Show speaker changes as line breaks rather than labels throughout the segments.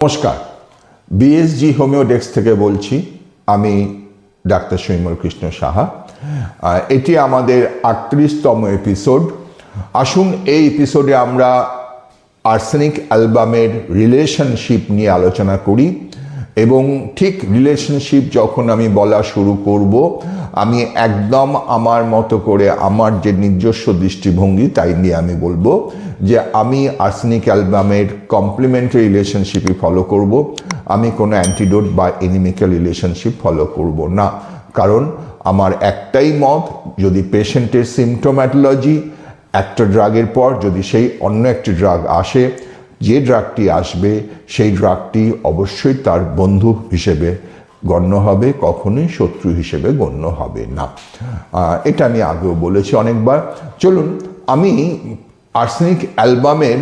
নমস্কার, BSG homeo desk থেকে বলছি। আমি ডাক্তার সৈমল কৃষ্ণ সাহা। এটি আমাদের 38তম এপিসোড। আসুন এই এপিসোডে আমরা আর্সেনিক অ্যালবামের রিলেশনশিপ নিয়ে আলোচনা করি এবং ঠিক রিলেশনশিপ যখন আমি বলা শুরু করব, আমি একদম আমার মতো করে আমার যে নিজস্ব দৃষ্টিভঙ্গি তাই নিয়ে আমি বলবো যে আমি আর্সেনিক অ্যালবামের কমপ্লিমেন্টারি রিলেশনশিপই ফলো করব। আমি কোনো অ্যান্টিডোট বা এনিমিক্যাল রিলেশনশিপ ফলো করব না, কারণ আমার একটাই মত, যদি পেশেন্টের সিমটোম্যাটোলজি একটা ড্রাগের পর যদি সেই অন্য একটি ড্রাগ আসে, যে ড্রাগটি আসবে সেই ড্রাগটি অবশ্যই তার বন্ধু হিসেবে গণ্য হবে, কখনোই শত্রু হিসেবে গণ্য হবে না। এটা আমি আগেও বলেছি অনেকবার। চলুন আমি আর্সেনিক অ্যালবামের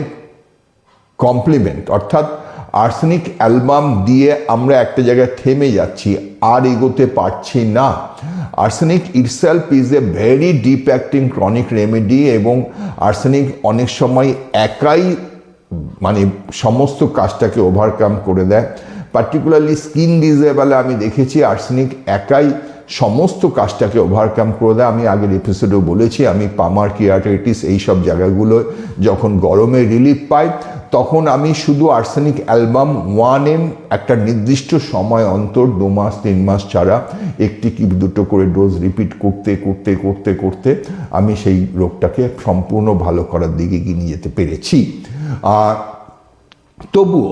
কমপ্লিমেন্ট অর্থাৎ আর্সেনিক অ্যালবাম দিয়ে আমরা একটা জায়গায় থেমে যাচ্ছি, আর এগোতে পারছি না। Arsenic itself is a very deep acting chronic remedy এবং আর্সেনিক অনেক সময় একাই সমস্ত কাজটাকে ওভারকাম করে দেয়। পার্টিকুলারলি স্কিন ডিজিজে আমি দেখেছি আর্সেনিক একাই সমস্ত কাজটাকে ওভারকাম করে দেয়। আমি আগের এপিসোডেও বলেছি, আমি পামার কিয়াটাইটিস এইসব জায়গাগুলো যখন গরমে রিলিফ পাই, তখন আমি শুধু আর্সেনিক অ্যালবাম 1M একটা নির্দিষ্ট সময় অন্তর 2 মাস 3 মাস ছাড়া একটি কি দুটো করে ডোজ রিপিট করতে করতে করতে করতে আমি সেই রোগটাকে সম্পূর্ণ ভালো করার দিকে গিয়ে নিয়ে যেতে পেরেছি। তবুও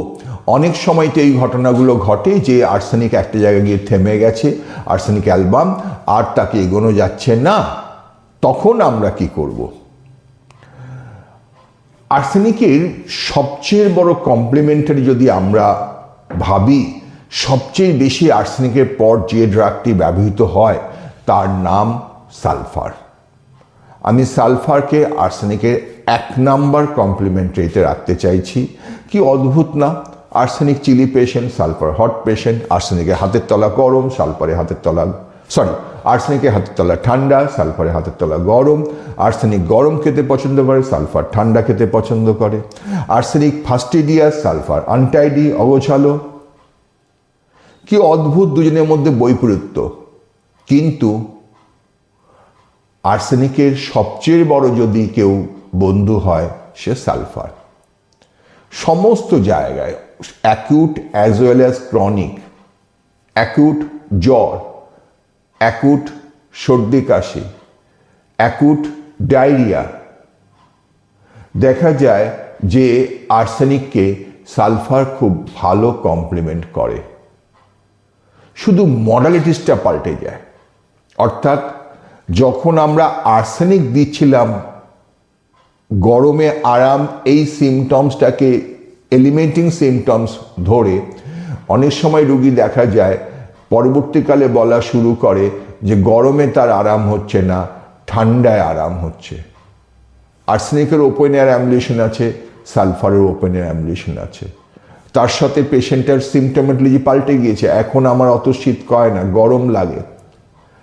অনেক সময় তো এই ঘটনাগুলো ঘটে যে আর্সেনিক একটা জায়গায় গিয়ে থেমে গেছে, আর্সেনিক অ্যালবাম আর তাকে এগোনো যাচ্ছে না। তখন আমরা কি করব? আর্সেনিকের সবচেয়ে বড় কমপ্লিমেন্টারি যদি আমরা ভাবি, সবচেয়ে বেশি আর্সেনিকের পর যে ড্রাগটি ব্যবহৃত হয় তার নাম সালফার। আমি সালফারকে আর্সেনিকের 1 নাম্বার কমপ্লিমেন্টারিতে রাখতে চাইছি। কি অদ্ভুত না? Arsenic chilly patient, sulphur hot patient. আর্সেনিকের হাতের তলা গরম, সালফারের হাতের তলা আর্সেনিকের হাতের তলা ঠান্ডা, সালফারের হাতের তলা গরম। আর্সেনিক গরম খেতে পছন্দ করে, সালফার ঠান্ডা খেতে পছন্দ করে। আর্সেনিক ফাস্টিডিয়াস, সালফার আনটাইডি, অগোছালো। কি অদ্ভুত দুজনের মধ্যে বৈপরীত্য। কিন্তু আর্সেনিকের সবচেয়ে বড় যদি কেউ বন্ধু হয়, সে সালফার। সমস্ত জায়গায় acute as well as chronic, acute জ্বর, অ্যাকিউট সর্দি কাশি, অ্যাকিউট ডায়রিয়া, দেখা যায় যে আর্সেনিককে সালফার খুব ভালো কমপ্লিমেন্ট করে। শুধু মডালিটিসটা পাল্টে যায়। অর্থাৎ যখন আমরা আর্সেনিক দিচ্ছিলাম গরমে আরাম, এই সিমটমসটাকে এলিমেন্টিং সিমটমস ধরে, অনেক সময় রুগী দেখা যায় পরবর্তীকালে বলা শুরু করে যে গরমে তার আরাম হচ্ছে না, ঠান্ডায় আরাম হচ্ছে। আর্সেনিকের ওপেন এয়ার অ্যাম্বুলেশন আছে, সালফারের ওপেন এয়ার অ্যাম্বুলেশন আছে। তার সাথে পেশেন্টের সিমটোমেটোলজি পাল্টে গিয়েছে। এখন আমার অত শীত করে না, গরম লাগে।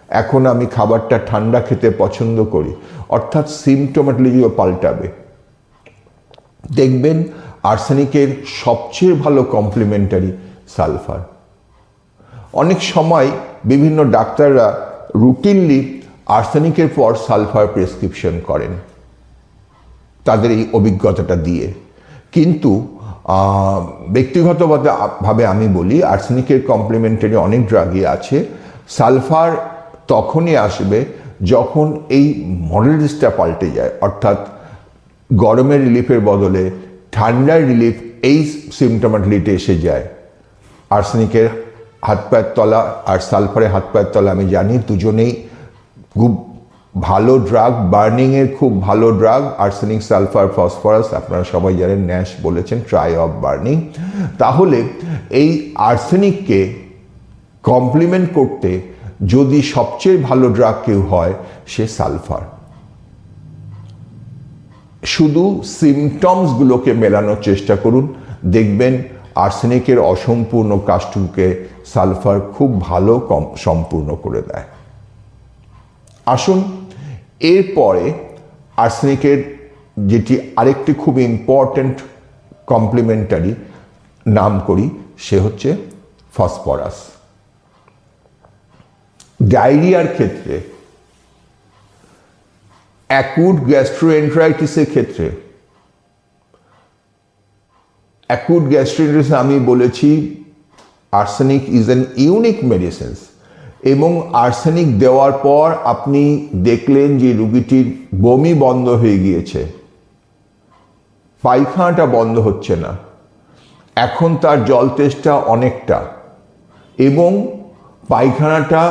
এখন আমি খাবারটা ঠান্ডা খেতে পছন্দ করি। অর্থাৎ সিমটোমেটোলজিও পাল্টাবে। দেখবেন আর্সেনিকের সবচেয়ে ভালো কমপ্লিমেন্টারি সালফার। অনেক সময় বিভিন্ন ডাক্তাররা রুটিনলি আর্সেনিকের পর সালফার প্রেসক্রিপশন করেন তাদের এই অভিজ্ঞতাটা দিয়ে। কিন্তু ব্যক্তিগতভাবে আমি বলি, আর্সেনিকের কমপ্লিমেন্টারি অনেক ড্রাগই আছে। সালফার তখনই আসবে যখন এই মডেলিসটা পাল্টে যায়। অর্থাৎ গরমের রিলিফের বদলে ঠান্ডার রিলিফ এই সিমটোমেটোলজিতে এসে যায়। আর্সেনিকের হাত পায়ের তলা আর সালফারের হাত পায়ের তলা আমি জানি দুজনেই খুব ভালো ড্রাগ, বার্নিংয়ের খুব ভালো ড্রাগ। আর্সেনিক, সালফার, ফসফরাস, আপনারা সবাই জানেন, ন্যাশ বলেছেন ট্রাই অফ বার্নিং। তাহলে এই আর্সেনিককে কমপ্লিমেন্ট করতে যদি সবচেয়ে ভালো ড্রাগ কেউ হয়, সে সালফার। শুধু সিমটমসগুলোকে মেলানোর চেষ্টা করুন, দেখবেন আর্সেনিকের অসম্পূর্ণ কাজটুকুকে সালফার খুব ভালো সম্পূর্ণ করে দেয়। আসুন এরপরে আর্সেনিকের যেটি আরেকটি খুব ইম্পর্ট্যান্ট কমপ্লিমেন্টারি নাম করি সে হচ্ছে ফসফরাস। ডায়রিয়ার ক্ষেত্রে, অ্যাকুট গ্যাস্ট্রোএন্টারাইটিসের ক্ষেত্রে, অ্যাকুট গ্যাস্ট্রোএন্টারাইটিস আমি বলেছি arsenic is an unique medicine, এবং আর্সেনিক দেওয়ার পর আপনি দেখলেন যে রুগীটির বমি বন্ধ হয়ে গিয়েছে, পায়খানাটা বন্ধ হচ্ছে না, এখন তার জল তেষ্টা অনেকটা, এবং পায়খানাটা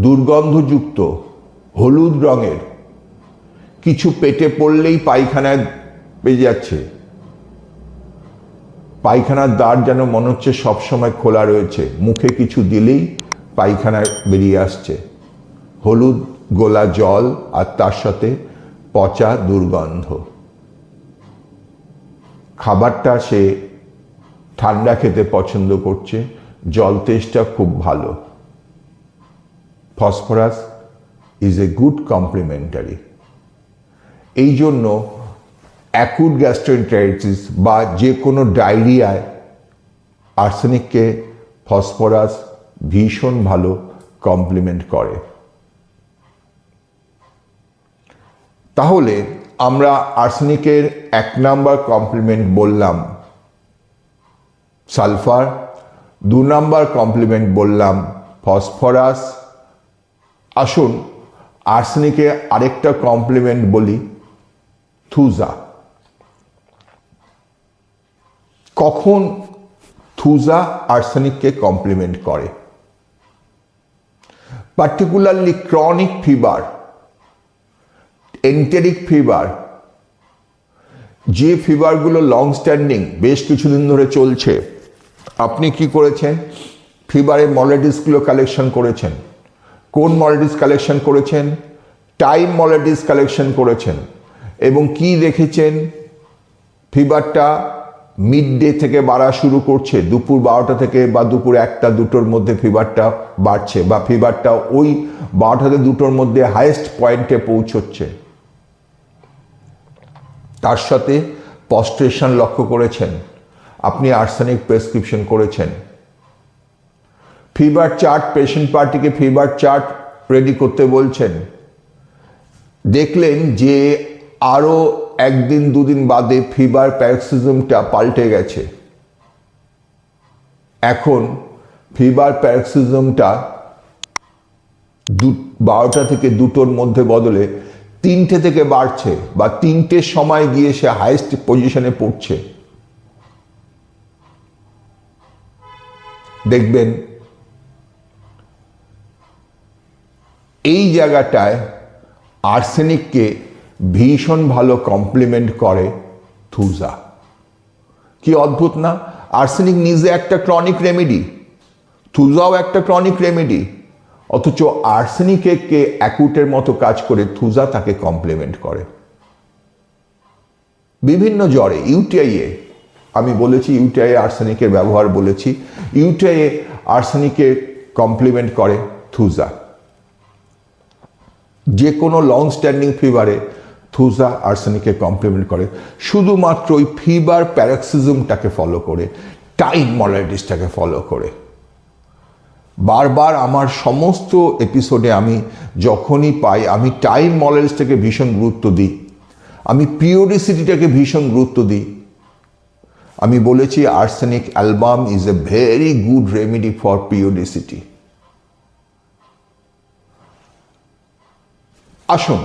দুর্গন্ধযুক্ত হলুদ রঙের, কিছু পেটে পড়লেই পায়খানায় বেজে যাচ্ছে, পায়খানার দ্বার যেন মনে হচ্ছে সবসময় খোলা রয়েছে, মুখে কিছু দিলেই পায়খানায় বেরিয়ে আসছে, হলুদ গোলা জল আর তার সাথে পচা দুর্গন্ধ। খাবারটা সে ঠান্ডা খেতে পছন্দ করছে, জল তেষ্টা খুব ভালো। Phosphorus is a good complementary. এই জন্য অ্যাকুট গ্যাস্ট্রোএন্টারাইটিস বা যে কোনো ডায়রিয়ায় আর্সেনিককে ফসফরাস ভীষণ ভালো কমপ্লিমেন্ট করে। তাহলে আমরা আর্সেনিকের 1 নাম্বার কমপ্লিমেন্ট বললাম সালফার, 2 নাম্বার কমপ্লিমেন্ট বললাম ফসফরাস। আসুন আর্সেনিকের আরেকটা কমপ্লিমেন্ট বলি, থুজা। কখন থুজা আর্সেনিককে কমপ্লিমেন্ট করে? Particularly chronic fever, enteric fever, যে ফিভারগুলো লং স্ট্যান্ডিং বেশ কিছুদিন ধরে চলছে, আপনি কি করেছেন? ফিভারের মলেটিসগুলো কালেকশন করেছেন। কোন মলেটিস কালেকশন করেছেন? টাইম মলেটিস কালেকশন করেছেন, এবং কি দেখেছেন? ফিভারটা মিড ডে থেকে বাড়া শুরু করছে, দুপুর 12টা থেকে বা দুপুর 1টা 2টোর মধ্যে ফিভারটা বাড়ছে, বা ফিভারটা ওই 12টা থেকে 2টোর মধ্যে হাইয়েস্ট পয়েন্টে পৌঁছচ্ছে। তার সাথে পস্ট্রেশন লক্ষ্য করেছেন, আপনি আর্সেনিক প্রেসক্রিপশন করেছেন। ফিভার চার্ট, পেশেন্ট পার্টিকে ফিভার চার্ট রেডি করতে বলছেন, দেখলেন যে আরও 1 দিন 2 দিন বাদে ফিভার প্যারক্সিজমটা পাল্টে গেছে। এখন ফিভার প্যারক্সিজমটা 12টা থেকে 2টোর মধ্যে বদলে 3টে থেকে বাড়ছে, বা 3টের সময় গিয়ে সে হাইয়েস্ট পজিশনে পড়ছে। দেখবেন এই জায়গাটায় আর্সেনিককে ভীষণ ভালো কমপ্লিমেন্ট করে থুজা। কি অদ্ভুত না? আর্সেনিক নিজে একটা ক্রনিক রেমেডি, থুজাও একটা ক্রনিক রেমেডি, অথচ আর্সেনিককে অ্যাকুটের মতো কাজ করে থুজা তাকে কমপ্লিমেন্ট করে। বিভিন্ন জ্বরে, ইউটিআইয়ে আমি বলেছি, ইউটিআইয়ে আর্সেনিকের ব্যবহার বলেছি, ইউটিআইয়ে আর্সেনিকে কমপ্লিমেন্ট করে থুজা। যে কোনো লং স্ট্যান্ডিং ফিভারে থুজা আর্সেনিকে কমপ্লিমেন্ট করে, শুধুমাত্র ওই ফিভার প্যারক্সিজমটাকে ফলো করে, টাইম মলেটিসটাকে ফলো করে। বারবার আমার সমস্ত এপিসোডে আমি যখনই পাই, আমি টাইম মলেটিসটাকে ভীষণ গুরুত্ব দিই, আমি পিরিয়ডিসিটিটাকে ভীষণ গুরুত্ব দিই। আমি বলেছি arsenic album is a very good remedy for periodicity. আসুন,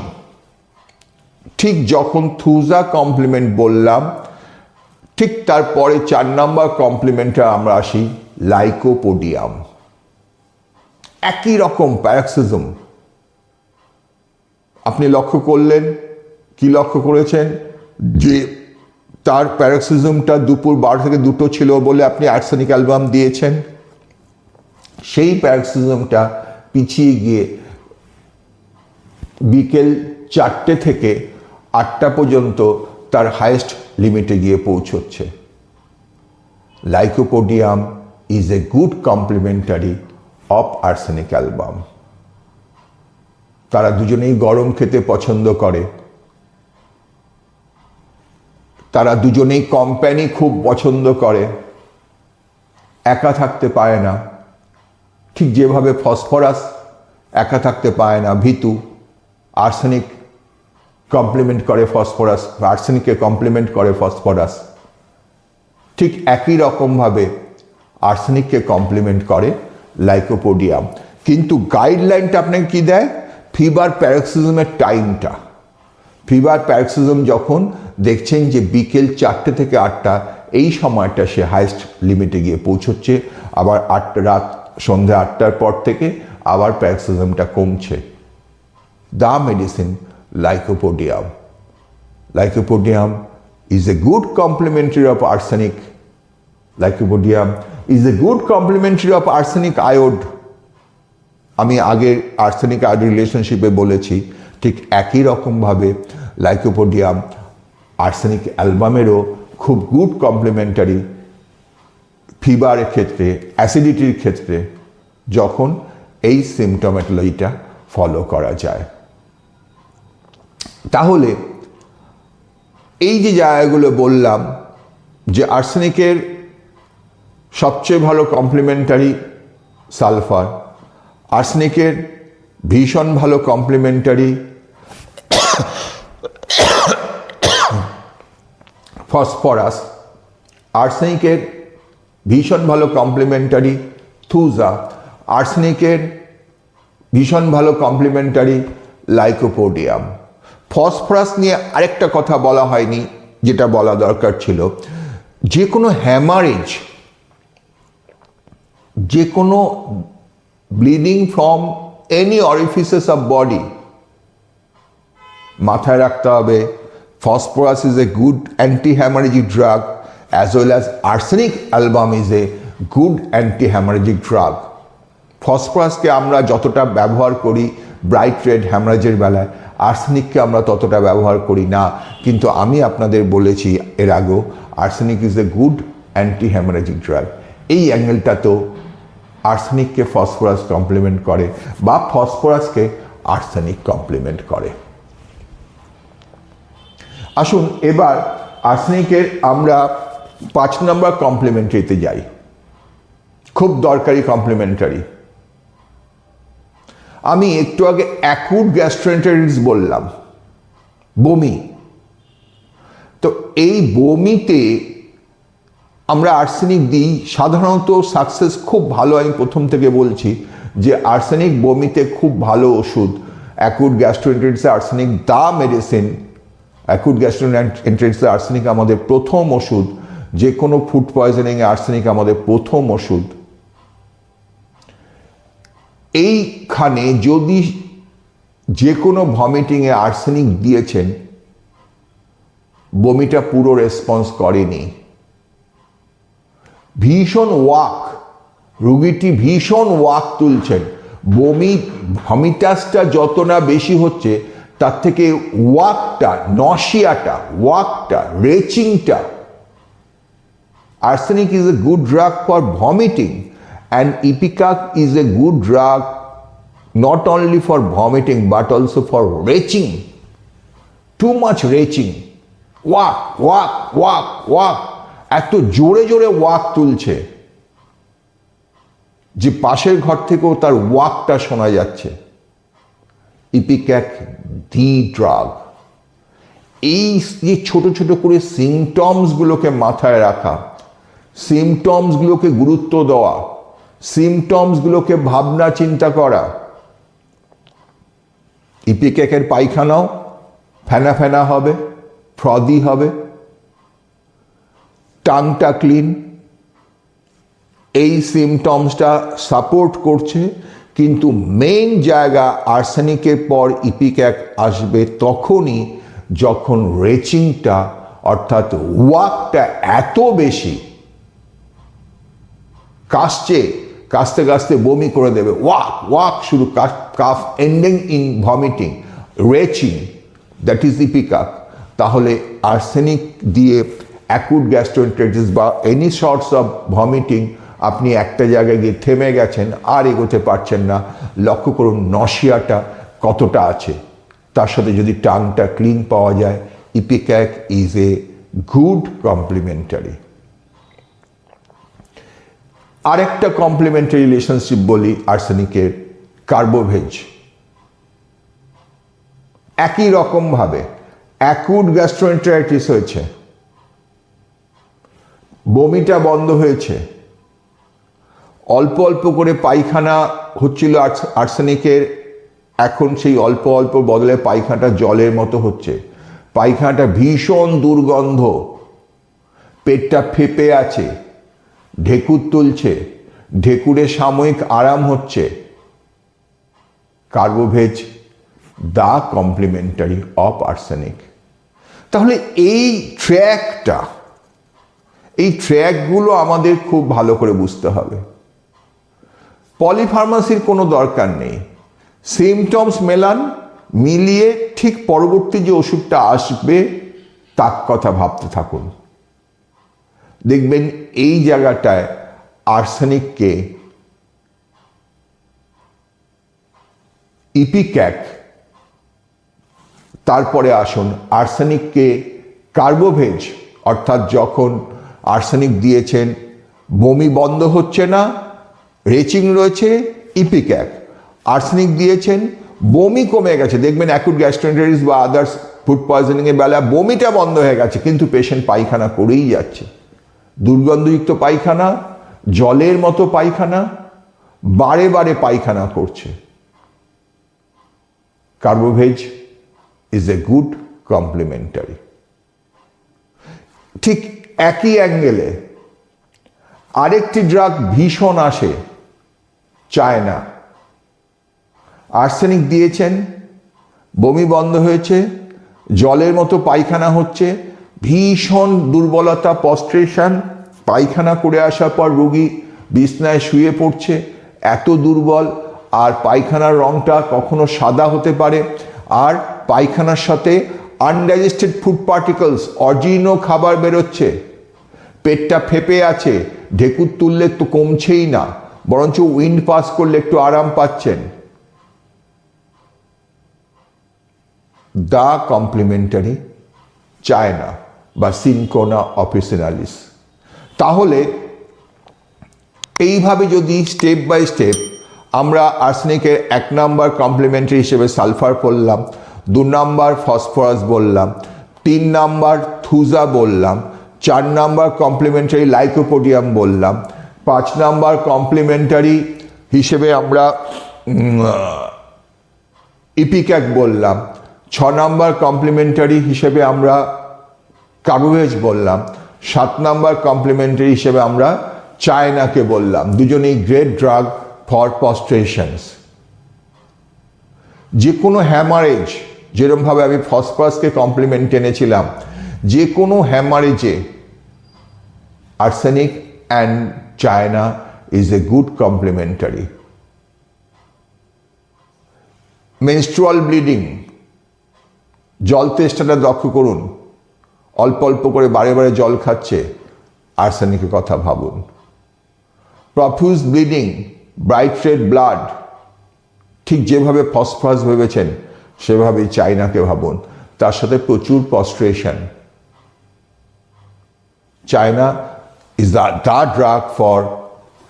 ঠিক যখন থুজা কমপ্লিমেন্ট বললাম, ঠিক তারপরে 4 নাম্বার কমপ্লিমেন্টে আমরা আসি লাইকোপোডিয়াম। একই রকম প্যারক্সিজম আপনি লক্ষ্য করলেন। কি লক্ষ্য করেছেন? যে তার প্যারক্সিজমটা দুপুর 12 থেকে 2টো ছিল বলে আপনি আর্সেনিক অ্যালবাম দিয়েছেন, সেই প্যারক্সিজমটা পিছিয়ে গিয়ে বিকেল 4টে থেকে 8টা পর্যন্ত তার হাইয়েস্ট লিমিটে গিয়ে পৌঁছচ্ছে। Lycopodium is a good complementary of arsenic album. তারা দুজনেই গরম খেতে পছন্দ করে, তারা দুজনেই কোম্পানি খুব পছন্দ করে, একা থাকতে পারে না, ঠিক যেভাবে ফসফরাস একা থাকতে পারে না, ভীতু, আর্সেনিক কমপ্লিমেন্ট করে ফসফরাস, আর্সেনিককে কমপ্লিমেন্ট করে ফসফরাস, ঠিক একই রকমভাবে আর্সেনিককে কমপ্লিমেন্ট করে লাইকোপোডিয়াম। কিন্তু গাইডলাইনটা আপনাকে কি দেয়? ফিভার প্যারক্সিজমের টাইমটা। ফিভার প্যারক্সিজম যখন দেখছেন যে বিকেল 4টে থেকে 8টা, এই সময়টা সে হাইস্ট লিমিটে গিয়ে পৌঁছচ্ছে, আবার রাত সন্ধ্যে 8টার পর থেকে আবার প্যারক্সিজমটা কমছে। The medicine lycopodium. Lycopodium is a good complementary of arsenic. Lycopodium is a good complementary of arsenic iode. আমি আগে আর্সেনিক আয়োড রিলেশনশিপে বলেছি, ঠিক একই রকমভাবে লাইকোপোডিয়াম আর্সেনিক অ্যালবামেরও খুব গুড কমপ্লিমেন্টারি ফিভারের ক্ষেত্রে, অ্যাসিডিটির ক্ষেত্রে, যখন এই সিমটোমেটোলজিটা ফলো করা যায়। তাহলে এই যে জায়গাগুলো বললাম যে আর্সেনিকের সবচেয়ে ভালো কমপ্লিমেন্টারি সালফার, আর্সেনিকের ভীষণ ভালো কমপ্লিমেন্টারি ফসফরাস, আর্সেনিকের ভীষণ ভালো কমপ্লিমেন্টারি থুজা, আর্সেনিকের ভীষণ ভালো কমপ্লিমেন্টারি লাইকোপোডিয়াম। ফসফরাস নিয়ে আরেকটা কথা বলা হয়নি, যেটা বলা দরকার ছিল। যে কোনো হ্যামারেজ, যে কোনো bleeding from any orifices of body, মাথায় রাখতে হবে phosphorus is a good anti haemorrhagic drug, as well as arsenic album is a good anti haemorrhagic drug. ফসফরাসকে আমরা যতটা ব্যবহার করি ব্রাইট রেড হ্যামারেজের বেলায়, আর্সেনিককে আমরা ততটা ব্যবহার করি না। কিন্তু আমি আপনাদের বলেছি এর আগেও, arsenic is a good anti haemorrhagic drug. এই অ্যাঙ্গেলটা তো আর্সেনিককে ফসফরাস কমপ্লিমেন্ট করে বা ফসফরাসকে আর্সেনিক কমপ্লিমেন্ট করে। আসুন এবার আর্সেনিকের আমরা 5 নম্বর কমপ্লিমেন্টারিতে যাই, খুব দরকারি কমপ্লিমেন্টারি। আমি একটু আগে অ্যাকুট গ্যাস্ট্রোএন্টারাইটিস বললাম, বমি। তো এই বমিতে আমরা আর্সেনিক দিই, সাধারণত সাকসেস খুব ভালো। আমি প্রথম থেকে বলছি যে আর্সেনিক বমিতে খুব ভালো ওষুধ। অ্যাকুট গ্যাস্ট্রোএন্টারাইটিসে আর্সেনিক দ্য মেডিসিন। অ্যাকুট গ্যাস্ট্রোএন্টারাইটিসে আর্সেনিক আমাদের প্রথম ওষুধ। যে কোনো ফুড পয়জনিংয়ে আর্সেনিক আমাদের প্রথম ওষুধ। এইখানে যদি যে কোনো ভমিটিংয়ে আর্সেনিক দিয়েছেন, বমিটা পুরো রেসপন্স করেনি, ভীষণ ওয়াক, রোগীটি ভীষণ ওয়াক তুলছেন, বমি ভমিটাসটা যত না বেশি হচ্ছে তার থেকে ওয়াকটা, নশিয়াটা, ওয়াকটা, রেচিংটা। Arsenic is a good drug for vomiting and Ipecac is a good drug not only for vomiting but also for retching. Too much retching. Walk, walk, walk, walk. এত জোরে জোরে ওয়াক তুলছে যে পাশের ঘর থেকেও তার ওয়াকটা শোনা যাচ্ছে। ইপিক্যাক দি ড্রাগ। এই যে ছোট ছোট করে সিমটমসগুলোকে মাথায় রাখা, সিমটমসগুলোকে গুরুত্ব দেওয়া, সিমটমসগুলোকে ভাবনা চিন্তা করা। ইপিক্যাকের পায়খানাও ফেনা ফেনা হবে, ফ্রদি হবে, টাংটা ক্লিন, এই সিমটমসটা সাপোর্ট করছে। কিন্তু মেইন জায়গা আর্সেনিকের পর ইপিক্যাক আসবে তখনই যখন রেচিংটা অর্থাৎ ওয়াকটা এত বেশি, কাশছে, কাশতে কাশতে বমি করে দেবে, ওয়াক ওয়াক শুধু, cough ending in vomiting, retching, that is ipecac. তাহলে আর্সেনিক দিয়ে অ্যাকুট গ্যাস্ট্রোএন্টারাইটিস বা এনি সর্টস অফ ভমিটিং আপনি একটা জায়গায় গিয়ে থেমে গেছেন, আর এগোতে পারছেন না। লক্ষ্য করুন নশিয়াটা কতটা আছে, তার সাথে যদি টাংটা ক্লিন পাওয়া যায়, ইপিক্যাক ইজ এ গুড কমপ্লিমেন্টারি। আরেকটা কমপ্লিমেন্টারি রিলেশনশিপ বলি আর্সেনিকের, কার্বোভেজ। একই রকমভাবে অ্যাকুট গ্যাস্ট্রোএন্টেরাইটিস হয়েছে, বমিটা বন্ধ হয়েছে, অল্প অল্প করে পায়খানা হচ্ছিল আর্সেনিকের, এখন সেই অল্প অল্প বদলে পায়খানাটা জলের মতো হচ্ছে, পায়খানাটা ভীষণ দুর্গন্ধ, পেটটা ফেপে আছে, ঢেকুর তুলছে, ঢেকুরে সাময়িক আরাম হচ্ছে। Carbo veg the complimentary of arsenic. তাহলে এই ট্র্যাকগুলো আমাদের খুব ভালো করে বুঝতে হবে। পলিফার্মাসির কোনো দরকার নেই, সিমটমস মেলান, মিলিয়ে ঠিক পরবর্তী যে ওষুধটা আসবে তার কথা ভাবতে থাকুন। দেখবেন এই জায়গাটায় আর্সেনিককে ইপিক্যাক, তারপরে আসুন আর্সেনিককে কার্বোভেজ, অর্থাৎ যখন আর্সেনিক দিয়েছেন বমি বন্ধ হচ্ছে না, রেচিং রয়েছে, ইপিক্যাক। আর্সেনিক দিয়েছেন বমি কমে গেছে, দেখবেন অ্যাকুট গ্যাস্ট্রোএন্টেরাইটিস বা আদার্স ফুড পয়জনিংয়ের বেলা বমিটা বন্ধ হয়ে গেছে, কিন্তু পেশেন্ট পায়খানা করেই যাচ্ছে, দুর্গন্ধযুক্ত পায়খানা, জলের মতো পায়খানা, বারে বারে পায়খানা করছে। Carbo veg is a good complementary. ঠিক একই অ্যাঙ্গেলে আরেকটি ড্রাগ ভীষণ আসে, চায়না। আর্সেনিক দিয়েছেন, বমি বন্ধ হয়েছে, জলের মতো পায়খানা হচ্ছে, ভীষণ দুর্বলতা, পস্ট্রেশন, পায়খানা করে আসার পর রোগী বিছনায় শুয়ে পড়ছে, এত দুর্বল, আর পায়খানার রংটা কখনো সাদা হতে পারে, আর পায়খানার সাথে আনডাইজেস্টেড ফুড পার্টিকলস, অজীর্ণ খাবার বেরোচ্ছে, পেটটা ফেপে আছে, ঢেকুর তুললে তো কমছেই না, বরঞ্চ উইন্ড পাস করলে একটু আরাম পাচ্ছেন। দ্য কমপ্লিমেন্টারি চায়না বা সিনকোনা অফিসিনালিস। তাহলে এইভাবে যদি স্টেপ বাই স্টেপ আমরা আর্সেনিকের 1 নাম্বার কমপ্লিমেন্টারি হিসেবে সালফার বললাম, 2 নাম্বার ফসফরাস বললাম, 3 নাম্বার থুজা বললাম, 4 নাম্বার কমপ্লিমেন্টারি লাইকোপোডিয়াম বললাম, 5 নাম্বার কমপ্লিমেন্টারি হিসেবে আমরা ইপিক্যাক বললাম, 6 নাম্বার কমপ্লিমেন্টারি হিসেবে আমরা কার্বোভেজ বললাম, 7 নাম্বার কমপ্লিমেন্টারি হিসেবে আমরা চায়নাকে বললাম। দুজনেই গ্রেট ড্রাগ ফর পস্ট্রেশনস। যে কোনো হ্যামারেজ, যেরকমভাবে আমি ফসফরাসকে কমপ্লিমেন্ট এনেছিলাম, যে কোনো হ্যামারেজে arsenic and China is a good complementary. Menstrual bleeding, জল তেষ্টাটা লক্ষ্য করুন, অল্প অল্প করে বারে বারে জল খাচ্ছে, আর্সেনিকের কথা ভাবুন। Profuse bleeding, bright red blood, ঠিক যেভাবে ফসফরাস ভেবেছেন সেভাবেই চায়নাকে ভাবুন, তার সাথে প্রচুর prostration. China is the drug for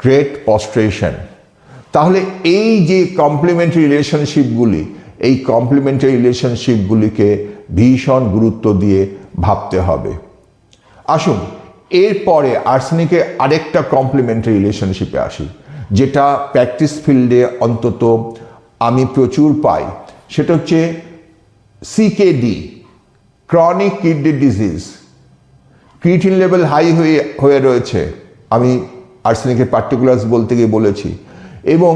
great prostration. তাহলে এই যে কমপ্লিমেন্টারি রিলেশনশিপগুলি, এই কমপ্লিমেন্টারি রিলেশনশিপগুলিকে ভীষণ গুরুত্ব দিয়ে ভাবতে হবে। আসুন এরপরে আর্সেনিকের আরেকটা কমপ্লিমেন্টারি রিলেশনশিপে আসি, যেটা প্র্যাকটিস ফিল্ডে অন্তত আমি প্রচুর পাই। সেটা হচ্ছে CKD, chronic kidney disease. Creatinine level high হয়ে রয়েছে, আমি আর্সেনিকের পার্টিকুলার্স বলতে গিয়ে বলেছি, এবং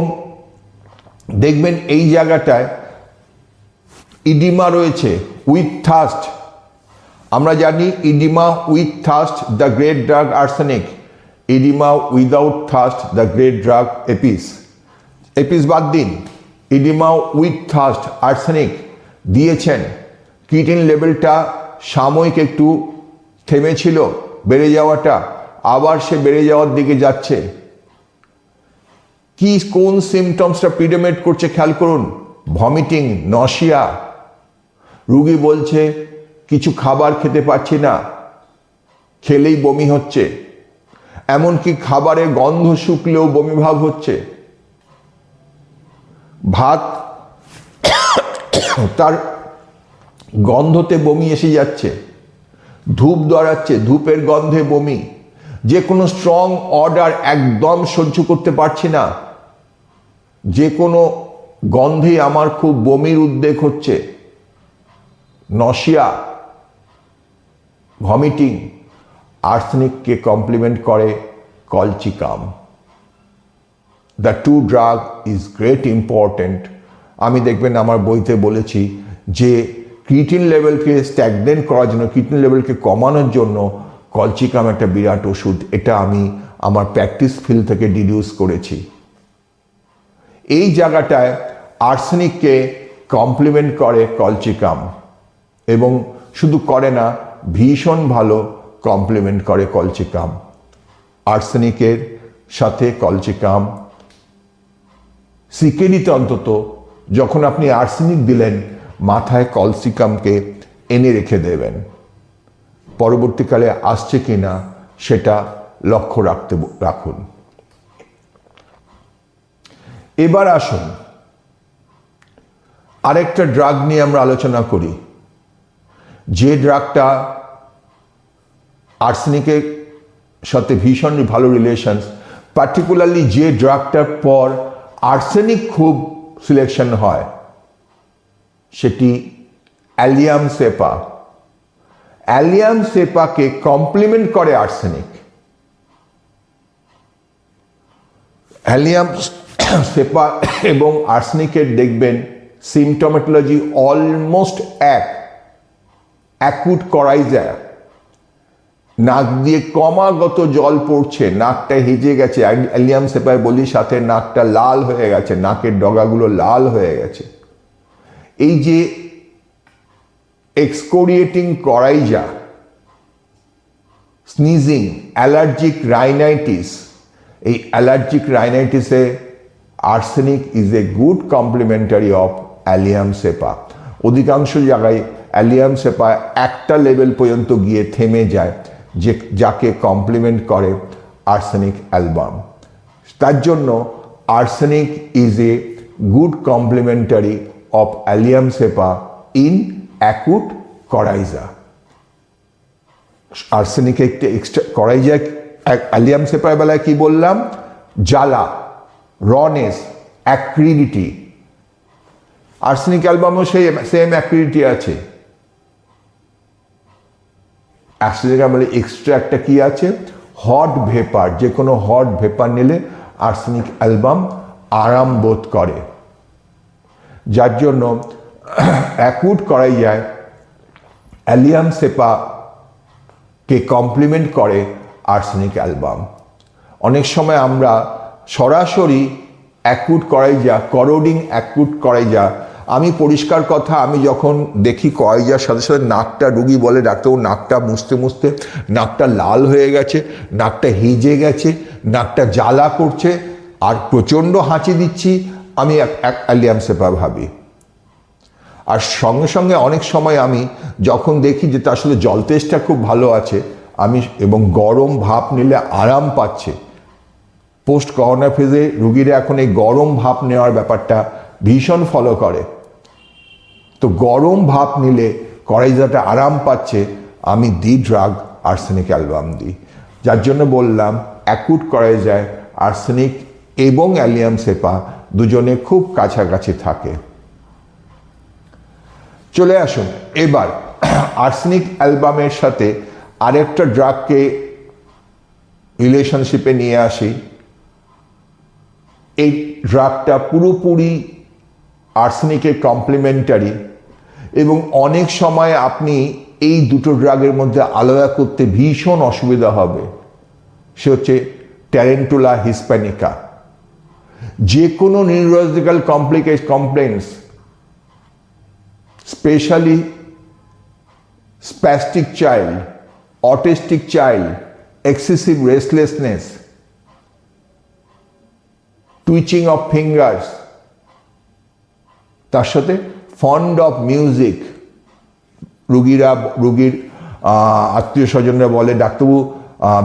দেখবেন এই জায়গাটায় ইডিমা রয়েছে উইথ থার্স্ট। আমরা জানি edema with thirst the great drug arsenic, edema without thirst the great drug apis. Apis বাদ দিন, ইডিমা উইথ থার্স্ট আর্সেনিক দিয়েছেন, ক্রিয়েটিন লেভেলটা সাময়িক একটু থেমেছিল বেড়ে যাওয়াটা, আবার সে বেড়ে যাওয়ার দিকে যাচ্ছে। কি কোন সিমটমসটা প্রিডোমিনেট করছে খেয়াল করুন, ভমিটিং, নশিয়া, রুগী বলছে কিছু খাবার খেতে পারছি না, খেলেই বমি হচ্ছে, এমনকি খাবারের গন্ধ শুকলেও বমিভাব হচ্ছে। ভাত তার গন্ধতে বমি এসে যাচ্ছে, ধূপ ধরাচ্ছে, ধূপের গন্ধে বমি, যে কোনো স্ট্রং অর্ডার একদম সহ্য করতে পারছি না, যে কোনো গন্ধে আমার খুব বমির উদ্বেগ হচ্ছে, নশিয়া, ভমিটিং। আর্সেনিককে কমপ্লিমেন্ট করে colchicum. The two drug is great important. আমি দেখবেন আমার বইতে বলেছি যে ক্রিটিন লেভেলকে স্ট্যাগনেন্ট করার জন্য, ক্রিটিন লেভেলকে কমানোর জন্য কলচিকাম একটা বিরাট ওষুধ। এটা আমি আমার প্র্যাকটিস ফিল্ড থেকে ডিডিউস করেছি। এই জায়গাটায় আর্সেনিককে কমপ্লিমেন্ট করে কলচিকাম, এবং শুধু করে না, ভীষণ ভালো কমপ্লিমেন্ট করে কলচিকাম। আর্সেনিকের সাথে কলচিকাম, সিকেডিতে অন্তত যখন আপনি আর্সেনিক দিলেন, মাথায় কলচিকামকে এনে রেখে দেবেন। পরবর্তীকালে আসছে কিনা সেটা লক্ষ্য রাখুন। এবার আসুন আরেকটা ড্রাগ নিয়ে আমরা আলোচনা করি, যে ড্রাগটা আর্সেনিকের সাথে ভীষণ ভালো রিলেশনস, পার্টিকুলারলি যে ড্রাগটার পর আর্সেনিক খুব সিলেকশন হয়, সেটি অ্যালিয়াম সেপা। অ্যালিয়াম সেপাকে কমপ্লিমেন্ট করে আর্সেনিক। অ্যালিয়াম সেপা এবং আর্সেনিকের দেখবেন সিমটোমেটোলজি অলমোস্ট অ্যাকুট করাইজা। নাক দিয়ে ক্রমাগত জল পড়ছে, নাকটা হেজে গেছে, অ্যালিয়াম সেপায় বলি, সাথে নাকটা লাল হয়ে গেছে, নাকের ডগাগুলো লাল হয়ে গেছে। এই যে excoriating coryza, sneezing, allergic rhinitis, এই অ্যালার্জিক রাইনাইটিসে arsenic is a good complementary of allium cepa. অধিকাংশ জায়গায় অ্যালিয়াম সেপা একটা লেভেল পর্যন্ত গিয়ে থেমে যায়, যে যাকে কমপ্লিমেন্ট করে আর্সেনিক অ্যালবাম। তার জন্য arsenic is a good complementary of allium cepa in acute coryza. Arsenic একটা এক্সট্রা করাইজা, অ্যালিয়াম সেপার বেলায় কি বললাম? জ্বালা, রনেস, অ্যাক্রিডিটি। আর্সেনিক অ্যালবামও সেই সেম অ্যাক্রিডিটি আছে। আর্সেনিক অ্যালবামে এক্সট্রা একটা কি আছে? Hot vapour. যে কোনো হট ভেপার নিলে আর্সেনিক অ্যালবাম আরাম বোধ করে, যার জন্য অ্যাকুট করাই যায় অ্যালিয়াম সেপাকে কমপ্লিমেন্ট করে আর্সেনিক অ্যালবাম। অনেক সময় আমরা সরাসরি অ্যাকুট করাইজা, করোডিং অ্যাকুট করাইজা, আমি পরিষ্কার কথা, আমি যখন দেখি করাইজার সাথে সাথে নাকটা, রুগী বলে ডাক্তারবাবু নাকটা মুছতে মুছতে নাকটা লাল হয়ে গেছে, নাকটা হেজে গেছে, নাকটা জ্বালা করছে আর প্রচণ্ড হাঁচি দিচ্ছি, আমি অ্যালিয়াম সেপা ভাবি। আর সঙ্গে সঙ্গে অনেক সময় আমি যখন দেখি যে তার সাথে জল তেষ্টা খুব ভালো আছে, আমি এবং গরম ভাপ নিলে আরাম পাচ্ছে, পোস্ট করোনা ফেজে রুগীরা এখন এই গরম ভাপ নেওয়ার ব্যাপারটা ভীষণ ফলো করে, তো গরম ভাপ নিলে করাইজাটা আরাম পাচ্ছে, আমি দিই ড্রাগ আর্সেনিক অ্যালবাম দিই। যার জন্য বললাম অ্যাকুট করাইজায় আর্সেনিক এবং অ্যালিয়াম সেপা দুজনে খুব কাছাকাছি থাকে। চলে আসুন এবার আর্সেনিক অ্যালবামের সাথে আরেকটা ড্রাগকে রিলেশনশিপে নিয়ে আসি। এই ড্রাগটা পুরোপুরি আর্সেনিকের কমপ্লিমেন্টারি, এবং অনেক সময় আপনি এই দুটো ড্রাগের মধ্যে আলাদা করতে ভীষণ অসুবিধা হবে। সে হচ্ছে ট্যারেন্টুলা হিসপ্যানিকা। যে কোনো neurological complaints, specially spastic child, autistic child, excessive restlessness, twitching of fingers, তার সাথে ফন্ড অফ মিউজিক। রুগীর আত্মীয় স্বজনরা বলে ডাক্তারবাবু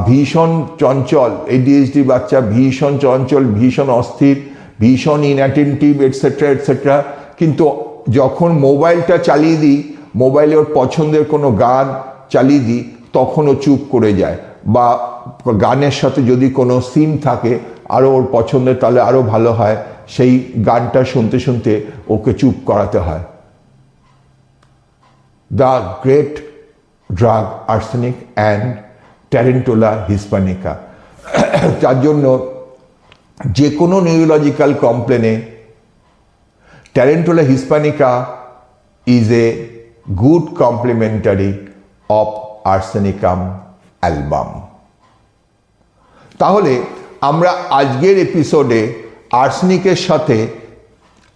ভীষণ চঞ্চল, ADHD বাচ্চা ভীষণ চঞ্চল, ভীষণ অস্থির, ভীষণ ইনঅ্যাটেন্টিভ এটসেট্রা এটসেট্রা, কিন্তু যখন মোবাইলটা চালিয়ে দিই, মোবাইলে ওর পছন্দের কোনো গান চালিয়ে দিই, তখন ও চুপ করে যায়, বা গানের সাথে যদি কোনো সিন থাকে আরও ওর পছন্দের, তাহলে আরও ভালো হয়, সেই গানটা শুনতে শুনতে ওকে চুপ করাতে হয়। The great drug arsenic and tarentula hispanica. তার জন্য যে কোনো নিউরোলজিক্যাল কমপ্লেনে tarentula hispanica is a good complementary of arsenicum album. তাহলে আমরা আজকের এপিসোডে আর্সেনিকের সাথে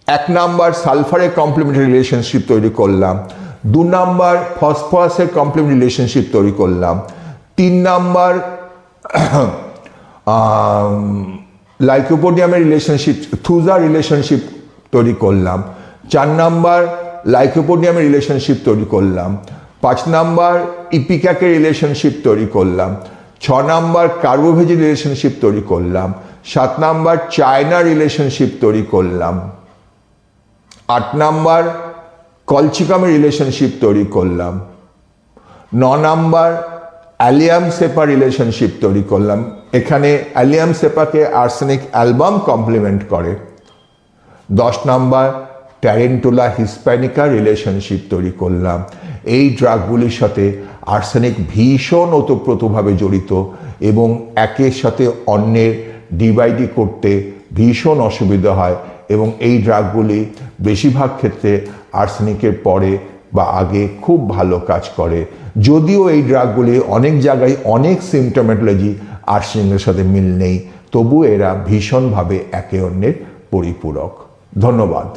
1 নাম্বার সালফারের কমপ্লিমেন্টারি রিলেশনশিপ তৈরি করলাম, 2 নাম্বার ফসফরাসের কমপ্লিমেন্টারি রিলেশনশিপ তৈরি করলাম, 3 নাম্বার লাইকোপোডিয়ামের রিলেশনশিপ, থুজা রিলেশনশিপ তৈরি করলাম, 4 নাম্বার লাইকোপোডিয়ামের রিলেশনশিপ তৈরি করলাম, 5 নাম্বার ইপিক্যাকের রিলেশনশিপ তৈরি করলাম, 6 নাম্বার কার্বোভেজি রিলেশনশিপ তৈরি করলাম, 7 নাম্বার চায়না রিলেশনশিপ তৈরি করলাম, 8 নাম্বার কলচিকামের রিলেশনশিপ তৈরি করলাম, 9 নাম্বার অ্যালিয়াম সেপা রিলেশনশিপ তৈরি করলাম। এখানে অ্যালিয়াম সেপাকে আর্সেনিক অ্যালবাম কমপ্লিমেন্ট করে। 10 নাম্বার ট্যারেন্টুলা হিসপ্যানিকা রিলেশনশিপ তৈরি করলাম। এই ড্রাগগুলির সাথে আর্সেনিক ভীষণ ওতপ্রোতভাবে জড়িত এবং একের সাথে অন্যের ডিভাইডি করতে ভীষণ অসুবিধা হয়, এবং এই ড্রাগগুলি বেশিরভাগ ক্ষেত্রে আর্সেনিকের পরে বা আগে খুব ভালো কাজ করে। যদিও এই ড্রাগগুলি অনেক জায়গায় অনেক সিমটোমেটোলজি আর্সেনিকের সাথে মিল নেই, তবু এরা ভীষণভাবে একে অন্যের পরিপূরক। ধন্যবাদ।